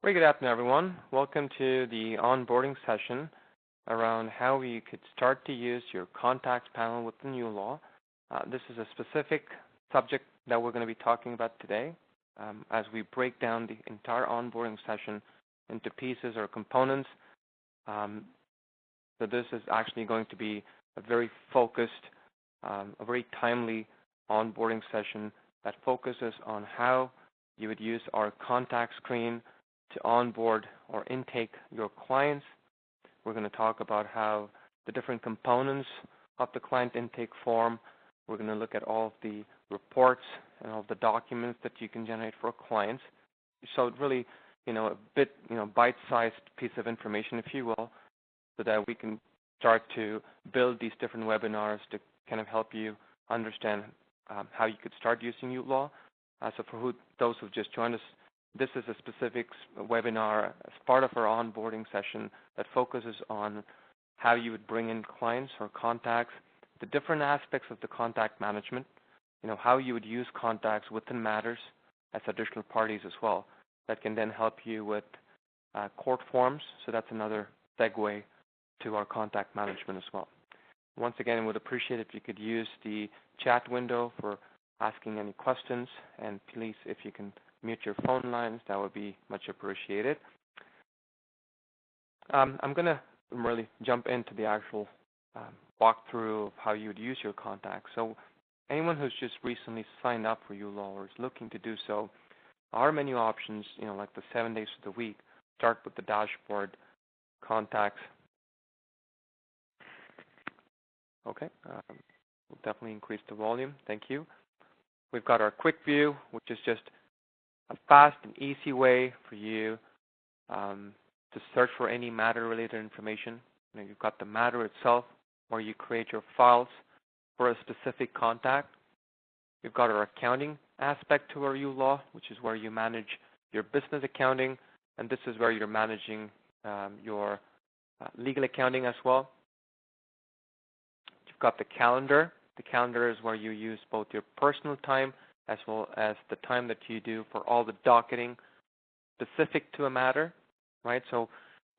Very good afternoon, everyone. Welcome to the onboarding session around how you could start to use your contacts panel within uLaw. This is a specific subject that we're going to be talking about today as we break down the entire onboarding session into pieces or components. So this is actually going to be a very focused, a very timely onboarding session that focuses on how you would use our contact screen to onboard or intake your clients. We're going to talk about how the different components of the client intake form. We're going to look at all of the reports and all of the documents that you can generate for clients. So really, a bit, bite-sized piece of information, if you will, so that we can start to build these different webinars to kind of help you understand how you could start using uLaw. So for those who've just joined us, this is a specific webinar as part of our onboarding session that focuses on how you would bring in clients or contacts, the different aspects of the contact management, how you would use contacts within matters as additional parties as well. That can then help you with court forms. So that's another segue to our contact management as well. Once again, I would appreciate if you could use the chat window for asking any questions, and please, if you can mute your phone lines, that would be much appreciated. I'm going to really jump into the actual walkthrough of how you would use your contacts. So anyone who's just recently signed up for uLaw or is looking to do so, our menu options, like the 7 days of the week, start with the dashboard, contacts. Okay, we'll definitely increase the volume. Thank you. We've got our quick view, which is just a fast and easy way for you to search for any matter-related information. You've got the matter itself, where you create your files for a specific contact. We've got our accounting aspect to our uLaw, which is where you manage your business accounting, and this is where you're managing your legal accounting as well. You've got the calendar. The calendar is where you use both your personal time as well as the time that you do for all the docketing specific to a matter, right? So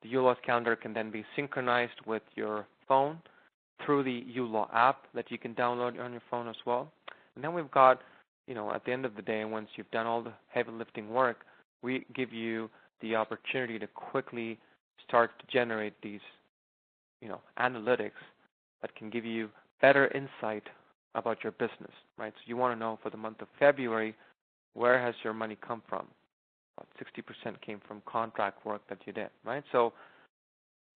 the uLaw's calendar can then be synchronized with your phone through the uLaw app that you can download on your phone as well. And then we've got, at the end of the day, once you've done all the heavy lifting work, we give you the opportunity to quickly start to generate these, analytics that can give you better insight about your business, right? So you want to know for the month of February, where has your money come from? About 60% came from contract work that you did, right? So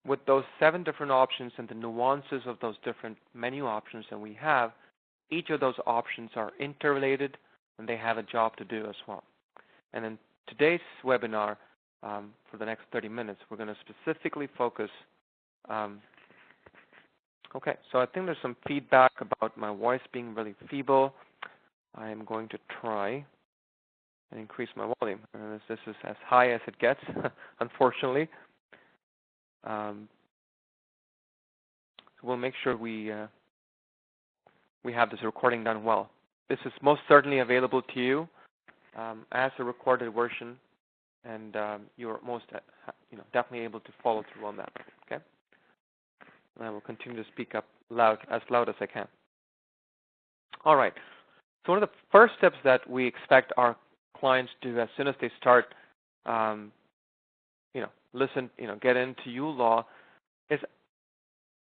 with those 7 different options and the nuances of those different menu options that we have, each of those options are interrelated and they have a job to do as well. And in today's webinar, for the next 30 minutes, we're going to specifically focus okay, so I think there's some feedback about my voice being really feeble. I am going to try and increase my volume. This is as high as it gets, unfortunately. So we'll make sure we have this recording done well. This is most certainly available to you as a recorded version, and you're most definitely able to follow through on that. Okay. I will continue to speak up as loud as I can. All right. So one of the first steps that we expect our clients to do as soon as they start, get into uLaw, is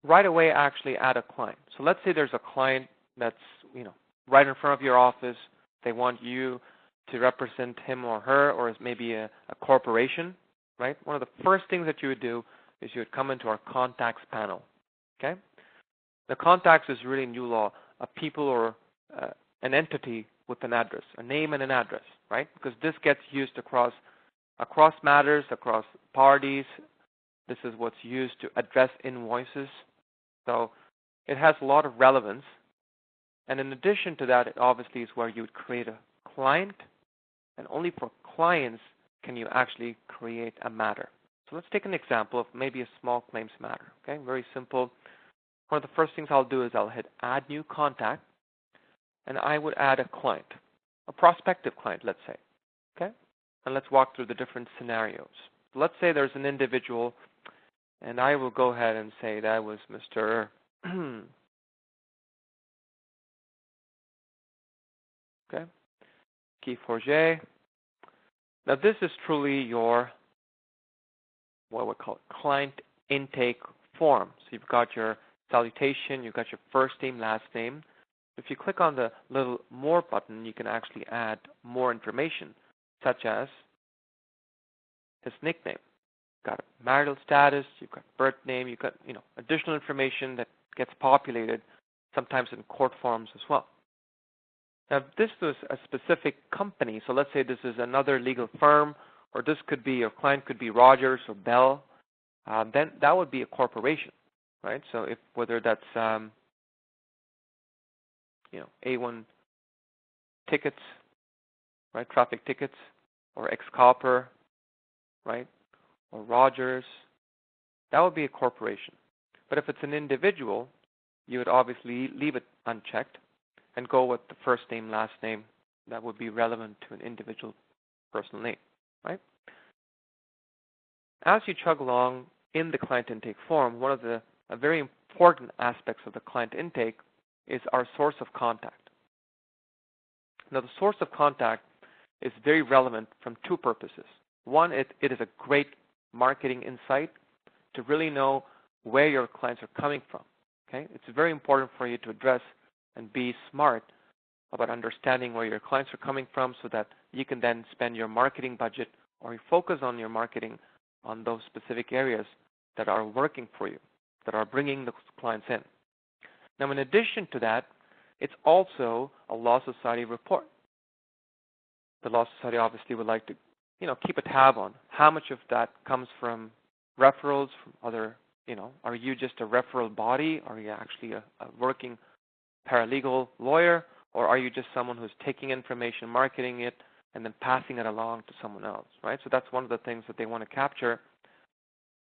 right away actually add a client. So let's say there's a client that's right in front of your office. They want you to represent him or her, or is maybe a corporation, right? One of the first things that you would do is you would come into our contacts panel. Okay? The contacts is really in uLaw a people or an entity with an address, a name and an address, right? Because this gets used across matters, across parties. This is what's used to address invoices. So it has a lot of relevance. And in addition to that, it obviously is where you would create a client, and only for clients can you actually create a matter. So let's take an example of maybe a small claims matter. Okay, very simple. One of the first things I'll do is I'll hit Add New Contact, and I would add a client, a prospective client, let's say. Okay, and let's walk through the different scenarios. Let's say there's an individual, and I will go ahead and say that was Mr. okay, Guy Forget. Now this is truly your, what we call it, client intake form. So you've got your salutation, you've got your first name, last name. If you click on the little more button, you can actually add more information, such as his nickname. You've got a marital status, you've got birth name, you've got additional information that gets populated sometimes in court forms as well. Now, if this was a specific company, so let's say this is another legal firm, or this could be, your client could be Rogers or Bell, then that would be a corporation, right? So if whether that's A1 tickets, right, traffic tickets, or X-Copper, right, or Rogers, that would be a corporation. But if it's an individual, you would obviously leave it unchecked and go with the first name, last name that would be relevant to an individual personal name, right? As you chug along in the client intake form, one of the very important aspects of the client intake is our source of contact. Now, the source of contact is very relevant from two purposes. One, it is a great marketing insight to really know where your clients are coming from. Okay, it's very important for you to address and be smart about understanding where your clients are coming from, so that you can then spend your marketing budget or you focus on your marketing on those specific areas that are working for you, that are bringing the clients in. Now, in addition to that, it's also a Law Society report. The Law Society obviously would like to, keep a tab on how much of that comes from referrals from other, are you just a referral body? Are you actually a working paralegal lawyer? Or are you just someone who's taking information, marketing it, and then passing it along to someone else, right? So that's one of the things that they want to capture.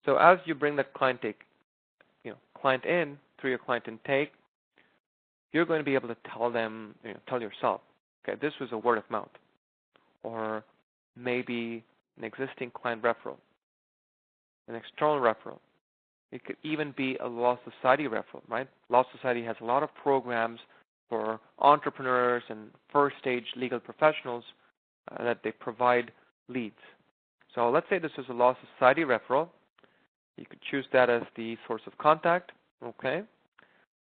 So as you bring that client in through your client intake, you're going to be able to tell them, tell yourself, okay, this was a word of mouth, or maybe an existing client referral, an external referral. It could even be a Law Society referral, right? Law Society has a lot of programs for entrepreneurs and first-stage legal professionals that they provide leads. So let's say this is a Law Society referral. You could choose that as the source of contact, okay?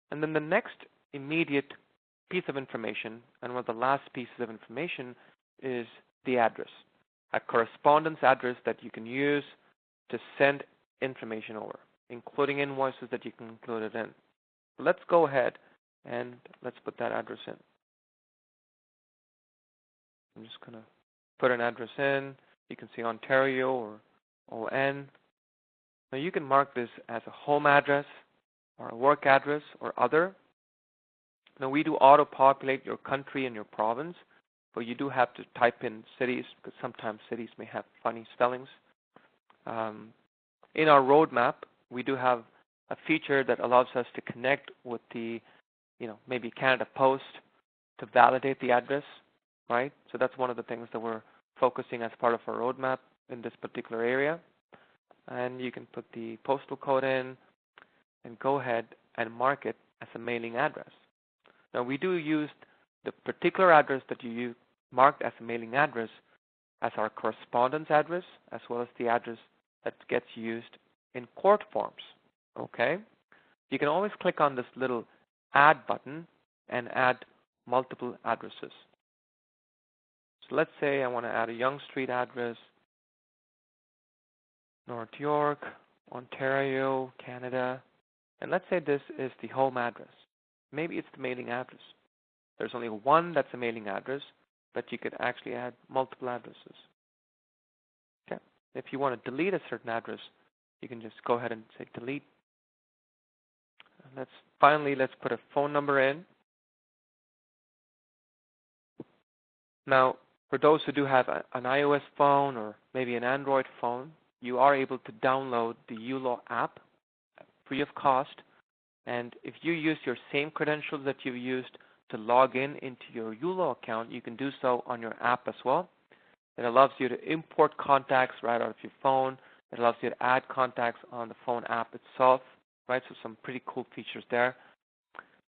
And then the next immediate piece of information, and one of the last pieces of information, is the address, a correspondence address that you can use to send information over, including invoices that you can include it in. Let's go ahead and let's put that address in. I'm just going to put an address in. You can see Ontario or ON. Now you can mark this as a home address or a work address or other. Now we do auto-populate your country and your province, but you do have to type in cities because sometimes cities may have funny spellings. In our roadmap, we do have a feature that allows us to connect with the, maybe Canada Post to validate the address, right? So that's one of the things that we're focusing as part of our roadmap in this particular area. And you can put the postal code in and go ahead and mark it as a mailing address. Now we do use the particular address that you marked as a mailing address as our correspondence address, as well as the address that gets used in court forms, okay? You can always click on this little add button and add multiple addresses. So let's say I want to add a Yonge Street address, North York, Ontario, Canada, and let's say this is the home address. Maybe it's the mailing address. There's only one that's a mailing address, but you could actually add multiple addresses. Okay. If you want to delete a certain address, you can just go ahead and say delete. Let's put a phone number in. Now, for those who do have an iOS phone or maybe an Android phone, you are able to download the uLaw app free of cost. And if you use your same credentials that you used to log in into your uLaw account, you can do so on your app as well. It allows you to import contacts right out of your phone. It allows you to add contacts on the phone app itself, right? So some pretty cool features there.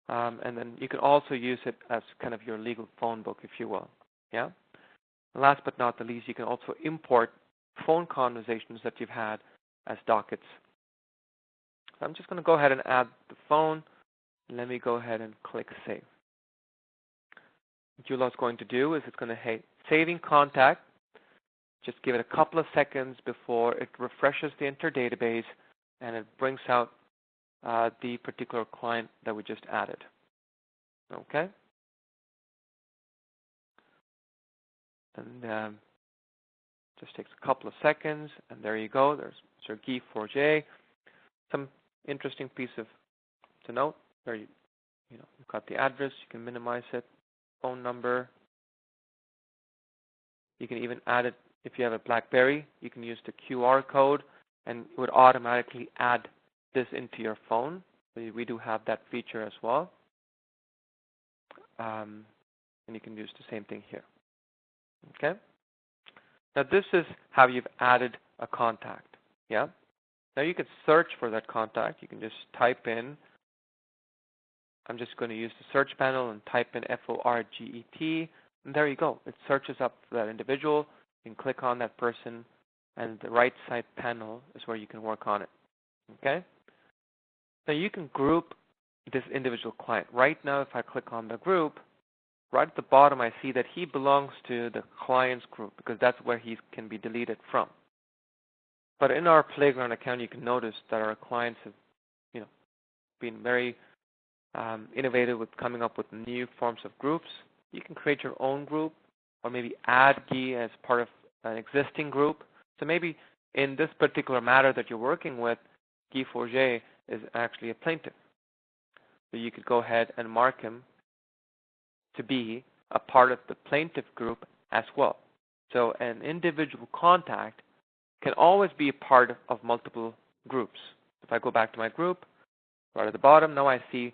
And then you can also use it as kind of your legal phone book, if you will. Yeah. And last but not the least, you can also import phone conversations that you've had as dockets. So I'm just going to go ahead and add the phone. Let me go ahead and click Save. What uLaw is going to do is it's going to hit Saving Contact. Just give it a couple of seconds before it refreshes the Enter database and it brings out the particular client that we just added. Okay? And just takes a couple of seconds, and there you go. There's Sir Guy Forget. Some interesting piece of to note. There you've got the address. You can minimize it. Phone number. You can even add it if you have a BlackBerry. You can use the QR code, and it would automatically add this into your phone. We do have that feature as well. And you can use the same thing here. Okay? Now this is how you've added a contact. Yeah? Now you can search for that contact. You can just type in, I'm just going to use the search panel and type in FORGET, and there you go. It searches up for that individual. You can click on that person, and the right side panel is where you can work on it. Okay? Now you can group this individual client. Right now, if I click on the group, right at the bottom I see that he belongs to the clients group because that's where he can be deleted from. But in our Playground account, you can notice that our clients have been very innovative with coming up with new forms of groups. You can create your own group or maybe add Guy as part of an existing group. So maybe in this particular matter that you're working with, Guy Forget is actually a plaintiff. So you could go ahead and mark him to be a part of the plaintiff group as well. So an individual contact can always be a part of multiple groups. If I go back to my group, right at the bottom, now I see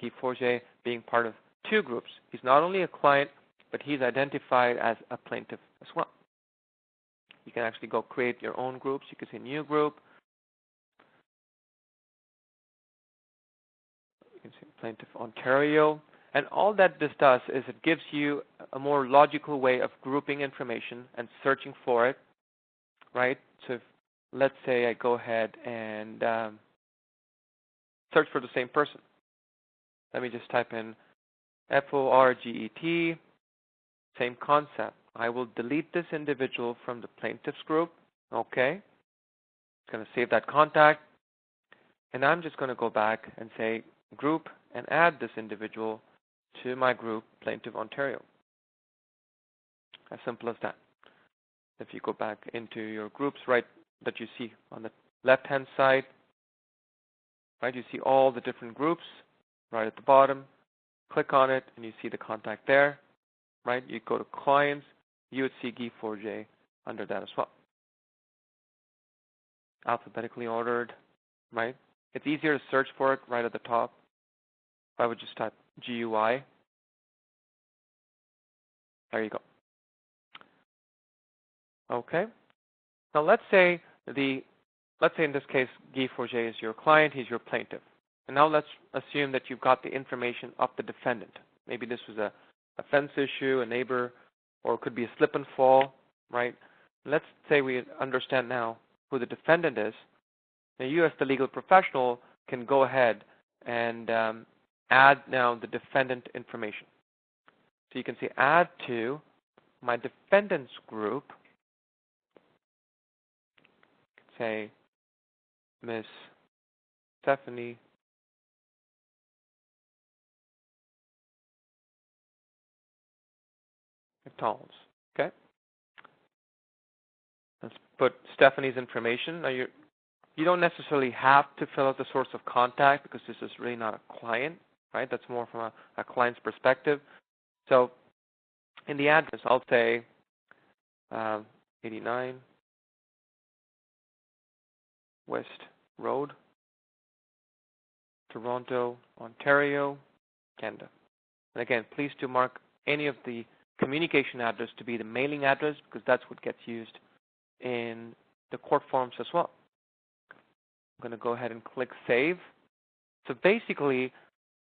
Guy Forget being part of two groups. He's not only a client, but he's identified as a plaintiff as well. You can actually go create your own groups. You can say new group. You can say Plaintiff Ontario. And all that this does is it gives you a more logical way of grouping information and searching for it, right? So if, let's say I go ahead and search for the same person. Let me just type in FORGET, same concept. I will delete this individual from the plaintiff's group. Okay. It's going to save that contact. And I'm just going to go back and say group and add this individual to my group, Plaintiff Ontario. As simple as that. If you go back into your groups, right, that you see on the left-hand side, right, you see all the different groups right at the bottom. Click on it, and you see the contact there, right? You go to Clients, you would see Guy Forget under that as well. Alphabetically ordered, right? It's easier to search for it right at the top. I would just type GUI. There you go. Okay. Now let's say in this case Guy Forget is your client, he's your plaintiff. And now let's assume that you've got the information of the defendant. Maybe this was a fence issue, a neighbor, or it could be a slip and fall, right? Let's say we understand now who the defendant is. Now you as the legal professional can go ahead and add now the defendant information. So you can say add to my defendants group, say Miss Stephanie McDonald's. Okay. Let's put Stephanie's information. Now you don't necessarily have to fill out the source of contact because this is really not a client, right? That's more from a client's perspective. So in the address, I'll say 89 West Road, Toronto, Ontario, Canada. And again, please do mark any of the communication address to be the mailing address because that's what gets used in the court forms as well. I'm going to go ahead and click Save. So basically,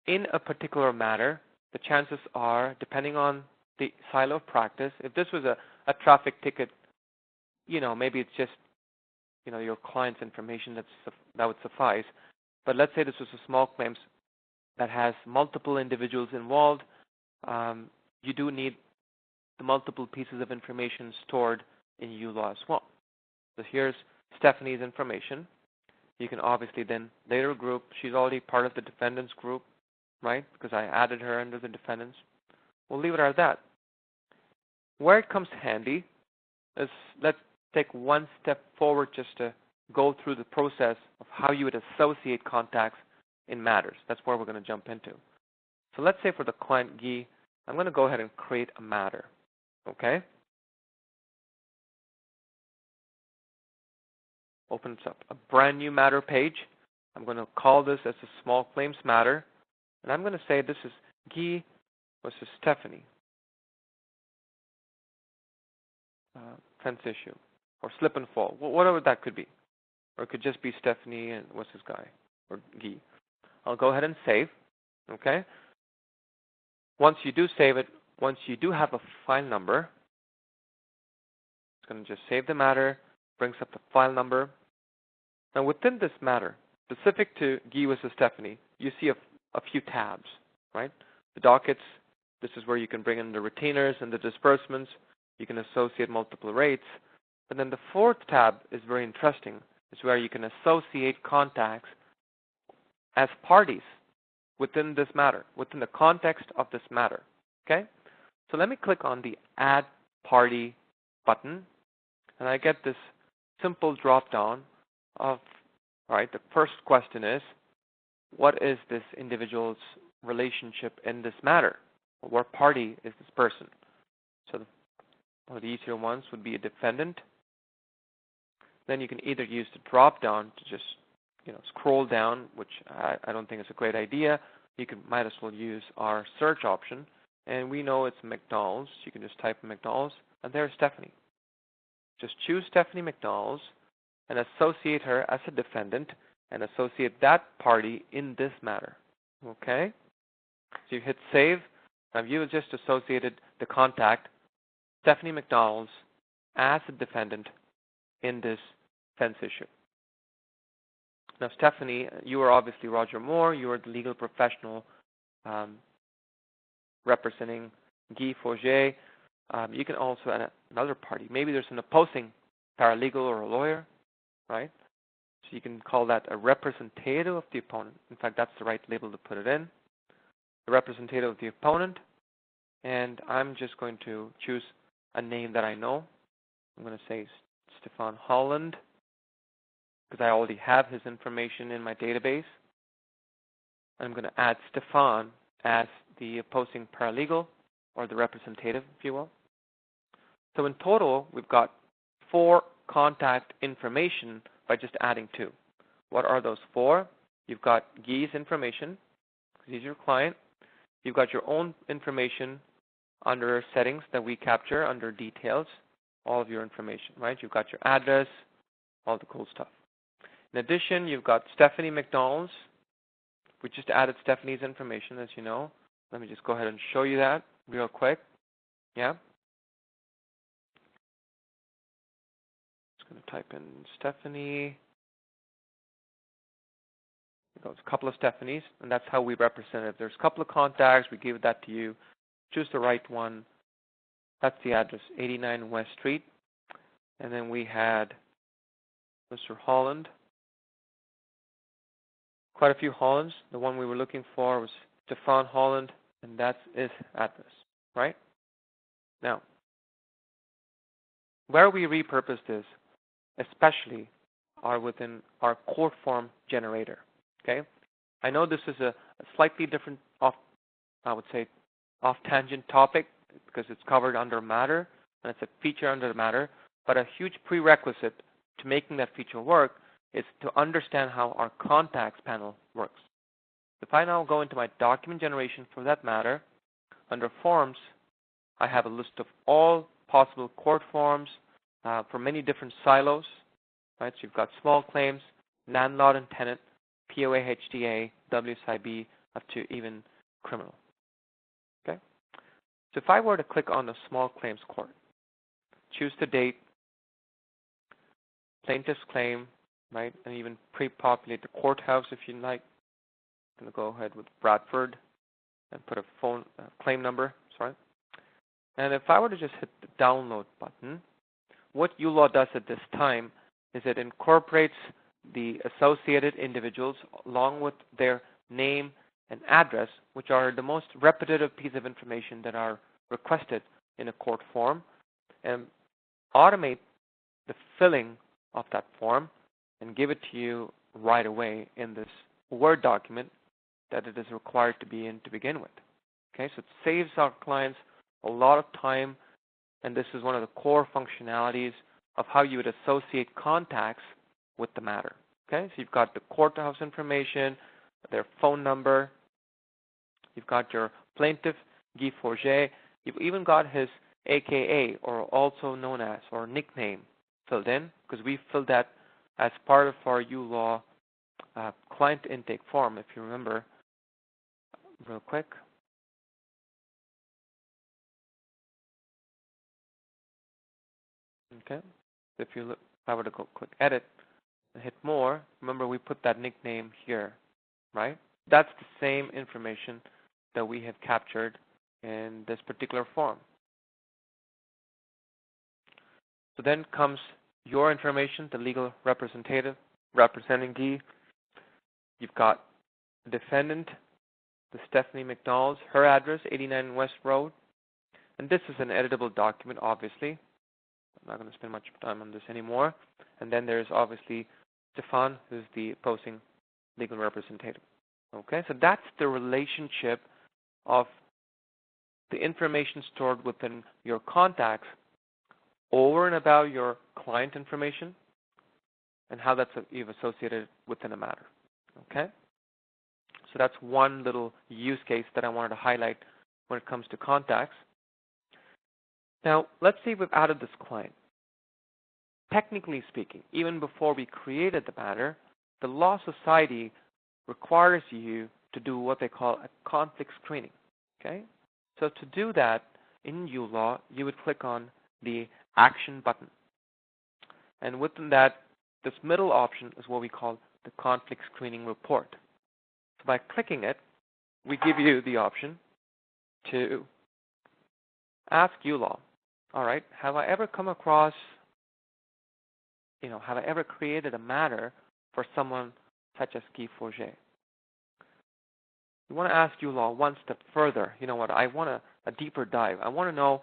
in a particular matter, the chances are, depending on the silo of practice, if this was a traffic ticket, maybe it's just, your client's information that would suffice. But let's say this was a small claims that has multiple individuals involved. You do need the multiple pieces of information stored in uLaw as well. So here's Stephanie's information. You can obviously then later group. She's already part of the defendants group, right? Because I added her under the defendants. We'll leave it at that. Where it comes handy is let's take one step forward just to go through the process of how you would associate contacts in matters. That's where we're going to jump into. So let's say for the client Guy, I'm going to go ahead and create a matter. Okay? Opens up a brand new matter page. I'm going to call this as a small claims matter. And I'm going to say this is Guy versus Stephanie. Fence issue. Or slip and fall. Whatever that could be. Or it could just be Stephanie and what's this guy? Or Guy. I'll go ahead and save. Okay? Once you do save it, once you do have a file number, it's going to just save the matter, brings up the file number. Now within this matter, specific to Guy versus Stephanie, you see a few tabs, right? The dockets, this is where you can bring in the retainers and the disbursements. You can associate multiple rates. But then the fourth tab is very interesting. It's where you can associate contacts as parties within this matter, within the context of this matter. Okay? So let me click on the Add Party button, and I get this simple drop-down of, all right, the first question is, what is this individual's relationship in this matter? What party is this person? So one of the easier ones would be a defendant. Then you can either use the drop-down to just scroll down, which I don't think is a great idea. You might as well use our search option. And we know it's McDonald's. You can just type in McDonald's, and there's Stephanie. Just choose Stephanie McDonald's and associate her as a defendant and associate that party in this matter. Okay? So you hit save. Now you have just associated the contact, Stephanie McDonald's, as a defendant in this fence issue. Now, Stephanie, you are obviously Roger Moore. You are the legal professional representing Guy Forget. You can also add another party. Maybe there's an opposing paralegal or a lawyer, right? So you can call that a representative of the opponent. In fact, that's the right label to put it in. The representative of the opponent. And I'm just going to choose a name that I know. I'm going to say Stefan Holland, because I already have his information in my database. I'm going to add Stefan as the opposing paralegal, or the representative, if you will. So in total, we've got 4 contact information by just adding 2. What are those 4? You've got Guy's information, because he's your client. You've got your own information under settings that we capture under details, all of your information, right? You've got your address, all the cool stuff. In addition, you've got Stephanie McDonald's. We just added Stephanie's information, as you know. Let me just go ahead and show you that real quick. Yeah. Just going to type in Stephanie. There's a couple of Stephanies, and that's how we represent it. There's a couple of contacts. We give that to you. Choose the right one. That's the address, 89 West Street. And then we had Mr. Holland. Quite a few Hollands. The one we were looking for was Stefan Holland, and that's his address, right? Now, where we repurpose this, especially, are within our court form generator, okay? I know this is a slightly different, off-tangent topic, because it's covered under matter, and it's a feature under the matter, but a huge prerequisite to making that feature work is to understand how our contacts panel works. If I now go into my document generation for that matter, under forms, I have a list of all possible court forms for many different silos, right? So you've got small claims, landlord and tenant, POA, HTA, WSIB, up to even criminal, okay? So if I were to click on the small claims court, choose the date, plaintiff's claim, right, and even pre-populate the courthouse if you like. I'm going to go ahead with Bradford and put a phone claim number, sorry. And if I were to just hit the download button, what uLaw does at this time is it incorporates the associated individuals along with their name and address, which are the most repetitive piece of information that are requested in a court form, and automate the filling of that form and give it to you right away in this Word document that it is required to be in to begin with. Okay, so it saves our clients a lot of time, and this is one of the core functionalities of how you would associate contacts with the matter. Okay, so you've got the courthouse information, their phone number, you've got your plaintiff, Guy Forget, you've even got his AKA, or also known as, or nickname filled in, because we filled that as part of our uLaw client intake form, if you remember, real quick. Okay, if you look, if I were to go click edit and hit more, remember we put that nickname here, right? That's the same information that we have captured in this particular form. So then comes your information, the legal representative representing Guy. You've got the defendant, the Stephanie McDonald's, her address, 89 West Road. And this is an editable document, obviously. I'm not going to spend much time on this anymore. And then there's obviously Stefan, who's the opposing legal representative. Okay, so that's the relationship of the information stored within your contacts over and above your client information and how that's you've associated within a matter. Okay, so that's one little use case that I wanted to highlight when it comes to contacts. Now, let's say we've added this client. Technically speaking, even before we created the matter, the Law Society requires you to do what they call a conflict screening. Okay? So to do that in uLaw, you would click on the Action button. And within that, this middle option is what we call the conflict screening report. So by clicking it, we give you the option to ask uLaw, all right, have I ever come across, have I ever created a matter for someone such as Guy Forget? You want to ask uLaw one step further. You know what, I want a deeper dive. I want to know,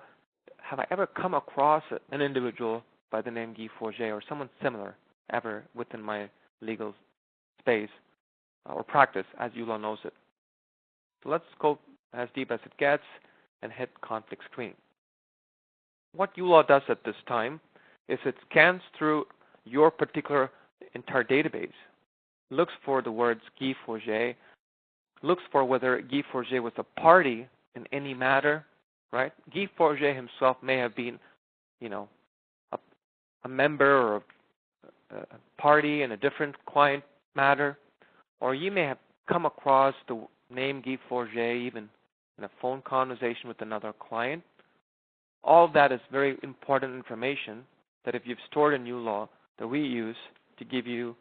have I ever come across an individual by the name Guy Forget or someone similar ever within my legal space or practice as uLaw knows it? So let's go as deep as it gets and hit conflict screening. What uLaw does at this time is it scans through your particular entire database, looks for the words Guy Forget, looks for whether Guy Forget was a party in any matter, right? Guy Forget himself may have been, a member or a party in a different client matter, or you may have come across the name Guy Forget even in a phone conversation with another client. All of that is very important information that if you've stored in uLaw that we use to give you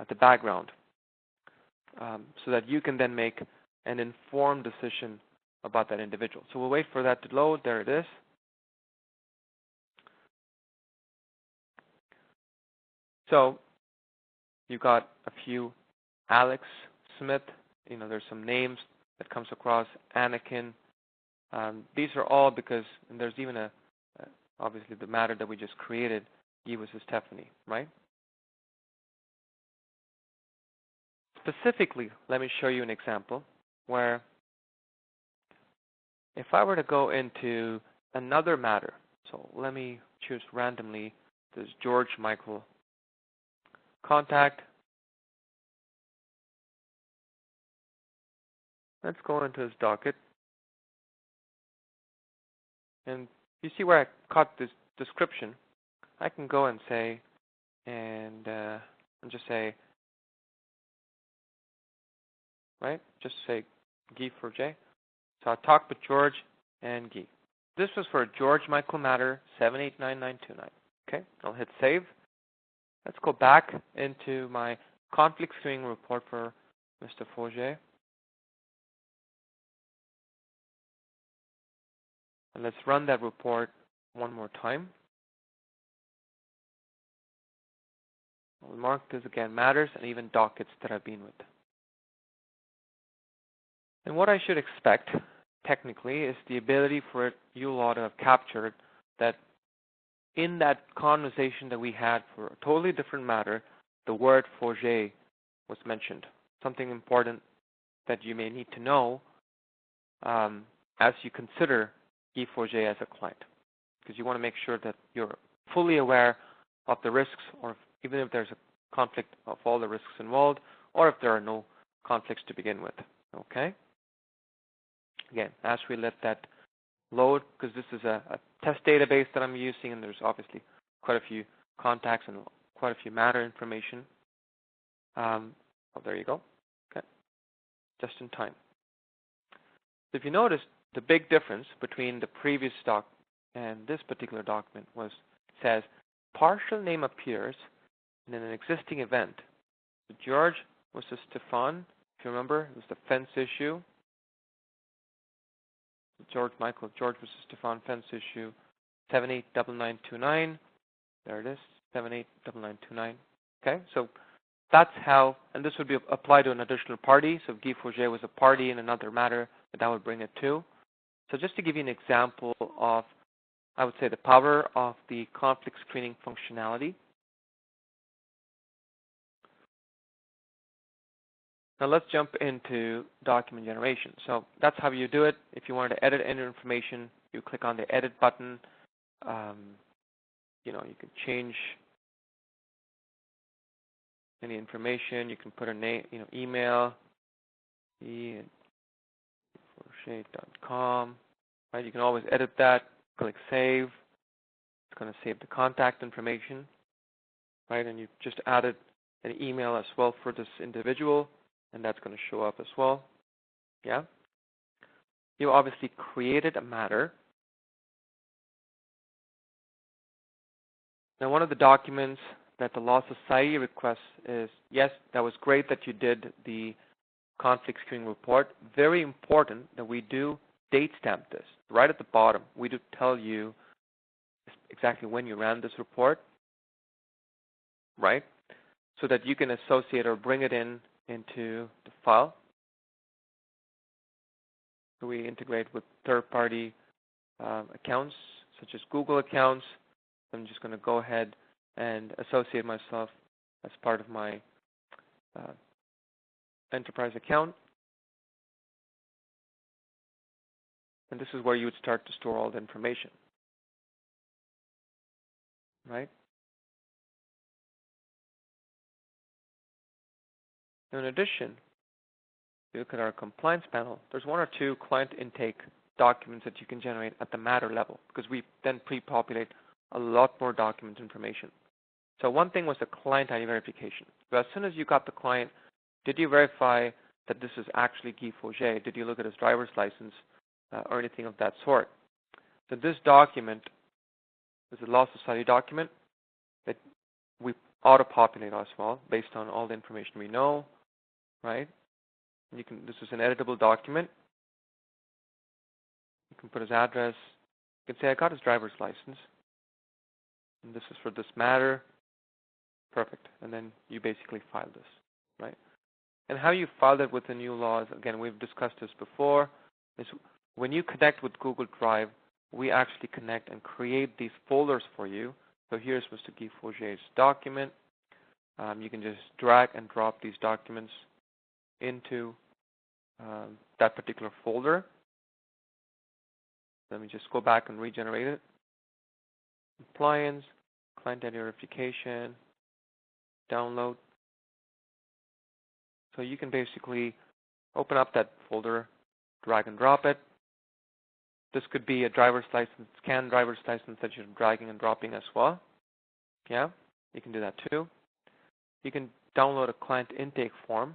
the background so that you can then make an informed decision about that individual. So we'll wait for that to load. There it is. So you've got a few Alex Smith. There's some names that comes across, Anakin. These are all because there's even obviously the matter that we just created, he was a Stephanie, right? Specifically, let me show you an example where if I were to go into another matter, so let me choose randomly this George Michael contact. Let's go into his docket. And you see where I caught this description. I can go and say, and just say, right? Just say Guy Forget. So I talked with George and Guy. This was for George Michael Matter 789929. Okay, I'll hit save. Let's go back into my conflict screening report for Mr. Forget. And let's run that report one more time. I'll mark this again, matters and even dockets that I've been with. And what I should expect, technically, is the ability for uLaw to have captured that in that conversation that we had for a totally different matter, the word Forget was mentioned. Something important that you may need to know as you consider Guy Forget as a client, because you want to make sure that you're fully aware of the risks, or even if there's a conflict, of all the risks involved, or if there are no conflicts to begin with. Okay? Again, as we let that load, because this is a test database that I'm using, and there's obviously quite a few contacts and quite a few matter information. Oh, there you go. Okay, just in time. So if you notice, the big difference between the previous doc and this particular document was, it says, partial name appears in an existing event. So George was the Stefan, if you remember, it was the fence issue. George was the Stefan fence issue 789929. There it is, 789929. Okay, so that's how, and this would be applied to an additional party. So if Guy Forget was a party in another matter, that would bring it to. So just to give you an example of, I would say, the power of the conflict screening functionality. Now let's jump into document generation. So that's how you do it. If you wanted to edit any information, you click on the edit button. You can change any information. You can put a name, email, e@forget.com. Right? You can always edit that. Click save. It's going to save the contact information. Right? And you just added an email as well for this individual, and that's going to show up as well. Yeah. You obviously created a matter. Now, one of the documents that the Law Society requests is, yes, that was great that you did the conflict screening report. Very important that we do date stamp this. Right at the bottom, we do tell you exactly when you ran this report, right? So that you can associate or bring it into the file. So we integrate with third-party accounts, such as Google accounts. I'm just going to go ahead and associate myself as part of my enterprise account. And this is where you would start to store all the information, right? In addition, if you look at our compliance panel, there's one or two client intake documents that you can generate at the matter level, because we then pre-populate a lot more document information. So one thing was the client ID verification. So as soon as you got the client, did you verify that this is actually Guy Forget? Did you look at his driver's license or anything of that sort? So this document is a Law Society document that we auto-populate as well based on all the information we know, right? This is an editable document. You can put his address. You can say, I got his driver's license, and this is for this matter. Perfect. And then you basically file this, right? And how you file it within uLaw is, again, we've discussed this before, is when you connect with Google Drive, we actually connect and create these folders for you. So here's Mr. Guy Forget's document. You can just drag and drop these documents into that particular folder. Let me just go back and regenerate it. Compliance, client ID verification, download. So you can basically open up that folder, drag and drop it, This could be a driver's license, scanned driver's license that you're dragging and dropping as well. Yeah, you can do that too. You can download a client intake form.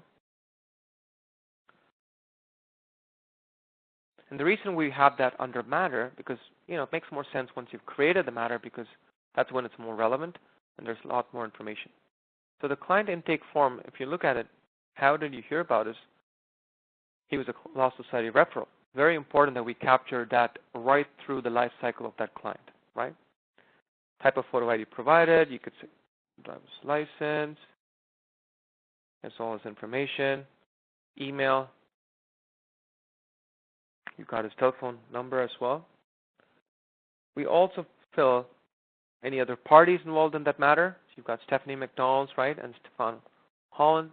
And the reason we have that under matter, because it makes more sense once you've created the matter, because that's when it's more relevant and there's a lot more information. So the client intake form, if you look at it, how did you hear about us? He was a Law Society referral. Very important that we capture that right through the life cycle of that client, right? Type of photo ID provided, you could say driver's license, as well as information, email. You've got his telephone number as well. We also fill any other parties involved in that matter. So you've got Stephanie McDonald's, right, and Stefan Holland.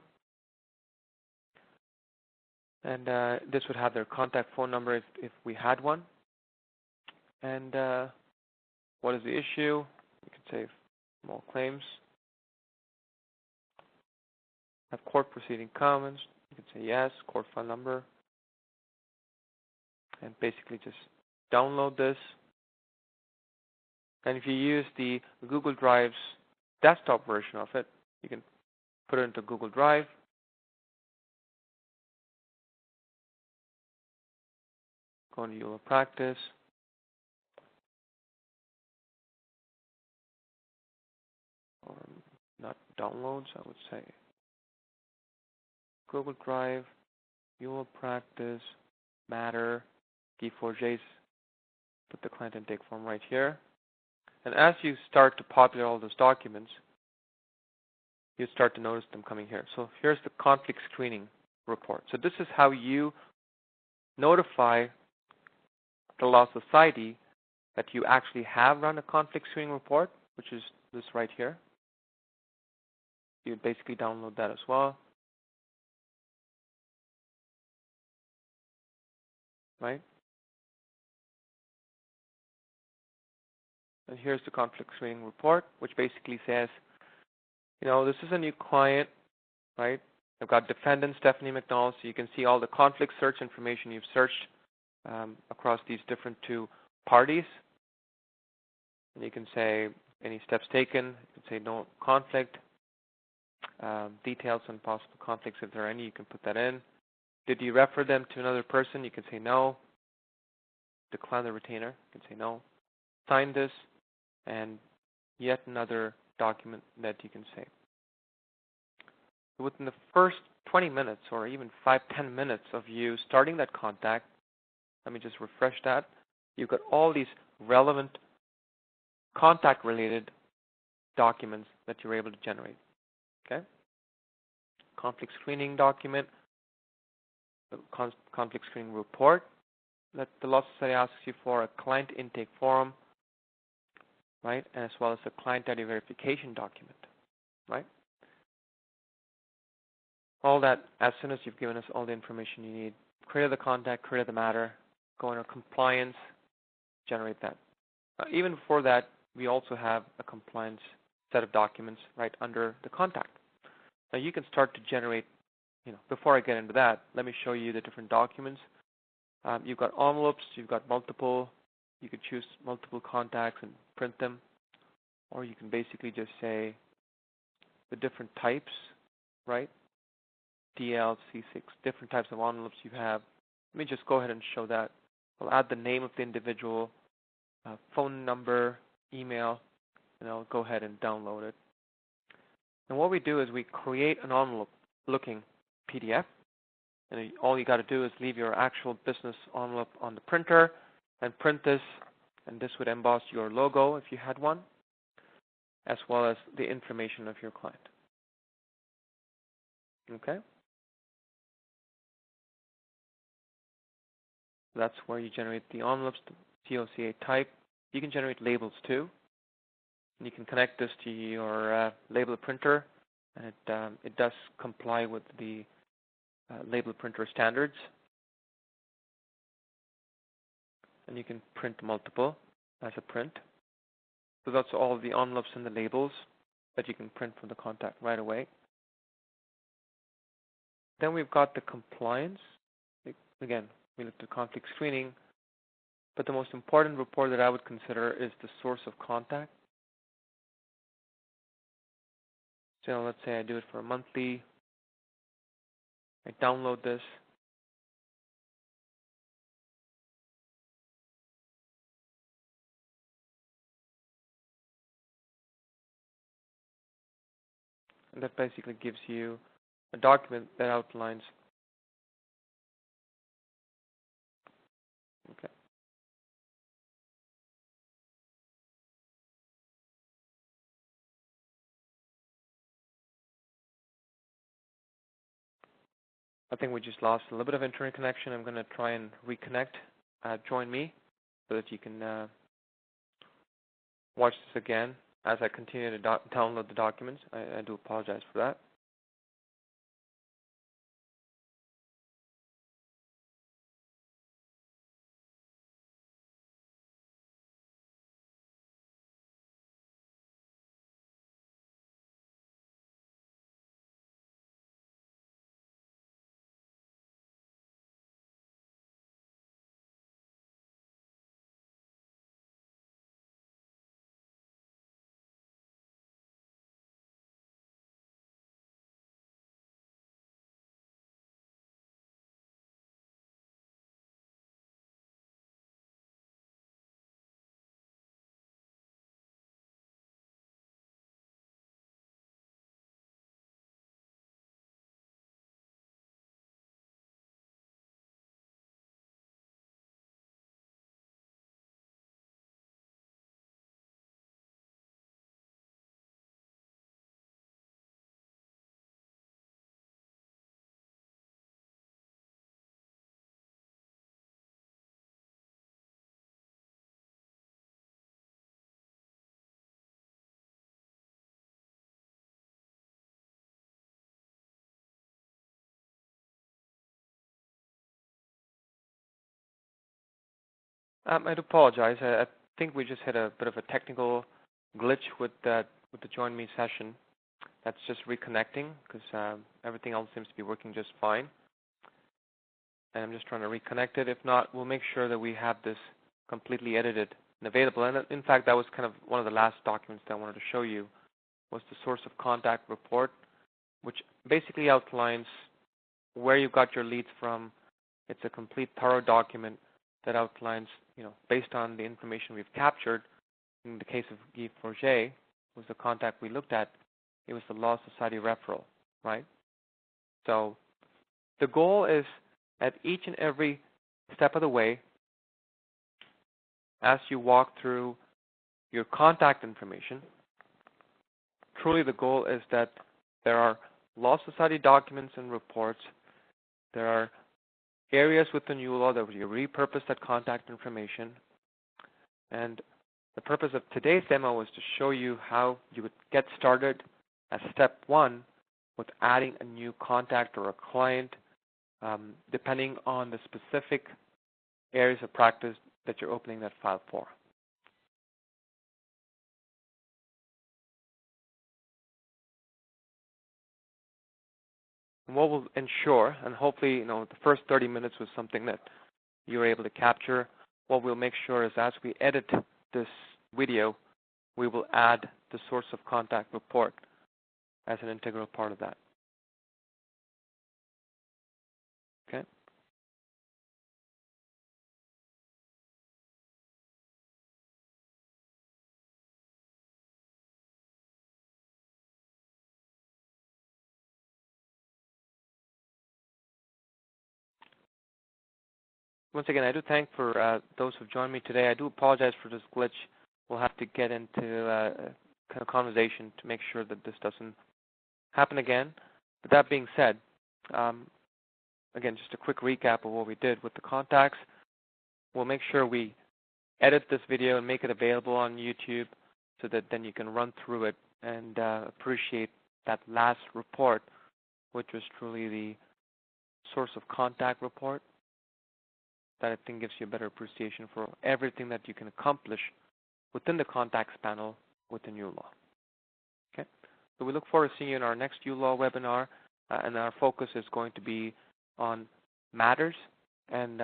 And this would have their contact phone number if we had one. And what is the issue? You could say small claims. Have court proceeding comments. You could say yes, court file number. And basically just download this. And if you use the Google Drive's desktop version of it, you can put it into Google Drive. Go into uLawPractice. Or not downloads, I would say. Google Drive, uLawPractice, Matter, G4Js. Put the client intake form right here. And as you start to populate all those documents, you start to notice them coming here. So here's the conflict screening report. So this is how you notify the Law Society that you actually have run a conflict screening report, which is this right here. You basically download that as well. Right? And here's the conflict screening report, which basically says, this is a new client, right? I've got defendant Stephanie McDonald, so you can see all the conflict search information you've searched across these different two parties. And you can say any steps taken. You can say no conflict. Details on possible conflicts, if there are any, you can put that in. Did you refer them to another person? You can say no. Decline the retainer. You can say no. Sign this. And yet another document that you can save. Within the first 20 minutes or even 5-10 minutes of you starting that contact, let me just refresh that, you've got all these relevant contact-related documents that you're able to generate. Okay? Conflict screening document, the conflict screening report that the Law Society asks you for, a client intake form, right, and as well as a client ID verification document, right? All that, as soon as you've given us all the information you need, create the contact, create the matter, go into compliance, generate that. Even before that, we also have a compliance set of documents right under the contact. Now you can start to generate, before I get into that, let me show you the different documents. You've got envelopes, you've got multiple. You could choose multiple contacts and print them, or you can basically just say the different types, right? DL, C6, different types of envelopes you have. Let me just go ahead and show that. I'll add the name of the individual, phone number, email, and I'll go ahead and download it. And what we do is we create an envelope-looking PDF, and all you got to do is leave your actual business envelope on the printer and print this, and this would emboss your logo if you had one, as well as the information of your client. Okay? That's where you generate the envelopes, the COCA type. You can generate labels too. And you can connect this to your label printer, and it does comply with the label printer standards. And you can print multiple as a print. So that's all the envelopes and the labels that you can print from the contact right away. Then we've got the compliance. Again, we looked at conflict screening. But the most important report that I would consider is the source of contact. So let's say I do it for a monthly. I download this. And that basically gives you a document that outlines. Okay. I think we just lost a little bit of internet connection. I'm going to try and reconnect. Join me so that you can watch this again as I continue to download the documents. I do apologize for that. I do apologize. I think we just had a bit of a technical glitch with the Join Me session. That's just reconnecting because everything else seems to be working just fine. And I'm just trying to reconnect it. If not, we'll make sure that we have this completely edited and available. And in fact, that was kind of one of the last documents that I wanted to show you, was the source of contact report, which basically outlines where you got your leads from. It's a complete thorough document that outlines, based on the information we've captured. In the case of Guy Forget, was the contact we looked at, it was the Law Society referral, right? So the goal is at each and every step of the way, as you walk through your contact information, truly the goal is that there are Law Society documents and reports. There are areas within uLaw that you repurpose that contact information. And the purpose of today's demo is to show you how you would get started as step one with adding a new contact or a client, depending on the specific areas of practice that you're opening that file for. And what will ensure, and hopefully, the first 30 minutes was something that you were able to capture. What we'll make sure is as we edit this video, we will add the source of contact report as an integral part of that. Okay. Once again, I do thank for those who've joined me today. I do apologize for this glitch. We'll have to get into kind of conversation to make sure that this doesn't happen again. But that being said, again, just a quick recap of what we did with the contacts. We'll make sure we edit this video and make it available on YouTube so that then you can run through it and appreciate that last report, which was truly the source of contact report. That I think gives you a better appreciation for everything that you can accomplish within the contacts panel within uLaw. Okay, so we look forward to seeing you in our next uLaw webinar, and our focus is going to be on matters. And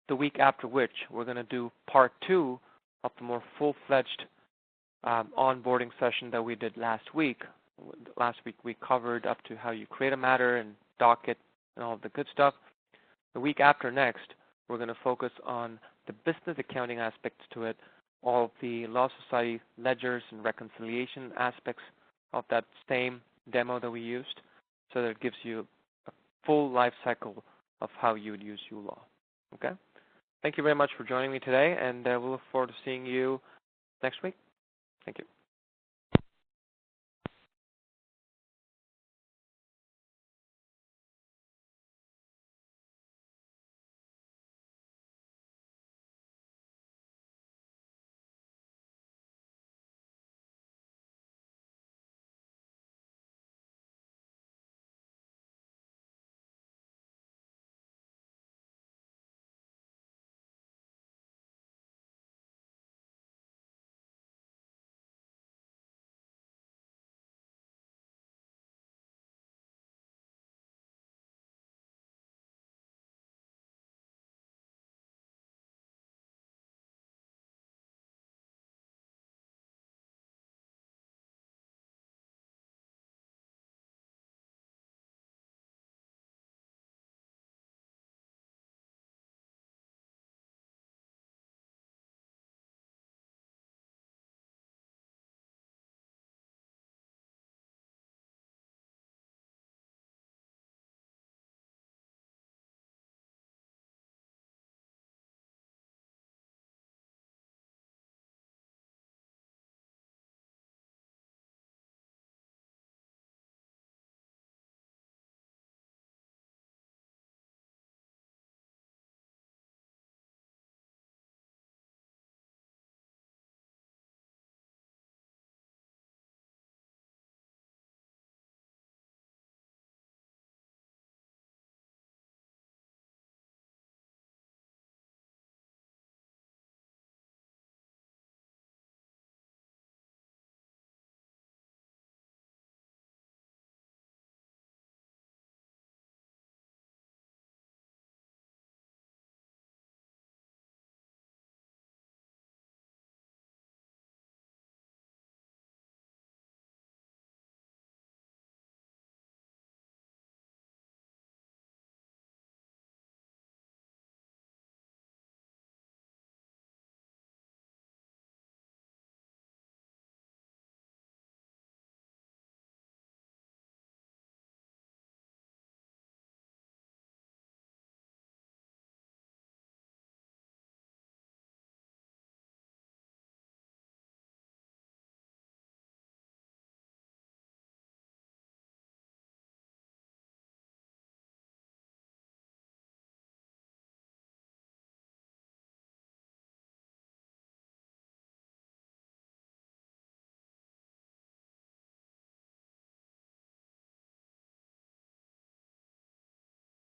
the week after which, we're going to do part 2 of the more full-fledged onboarding session that we did last week. Last week we covered up to how you create a matter and docket and all of the good stuff. The week after next, we're going to focus on the business accounting aspects to it, all of the Law Society ledgers and reconciliation aspects of that same demo that we used, so that it gives you a full life cycle of how you would use uLaw. Okay? Thank you very much for joining me today, and we'll look forward to seeing you next week. Thank you.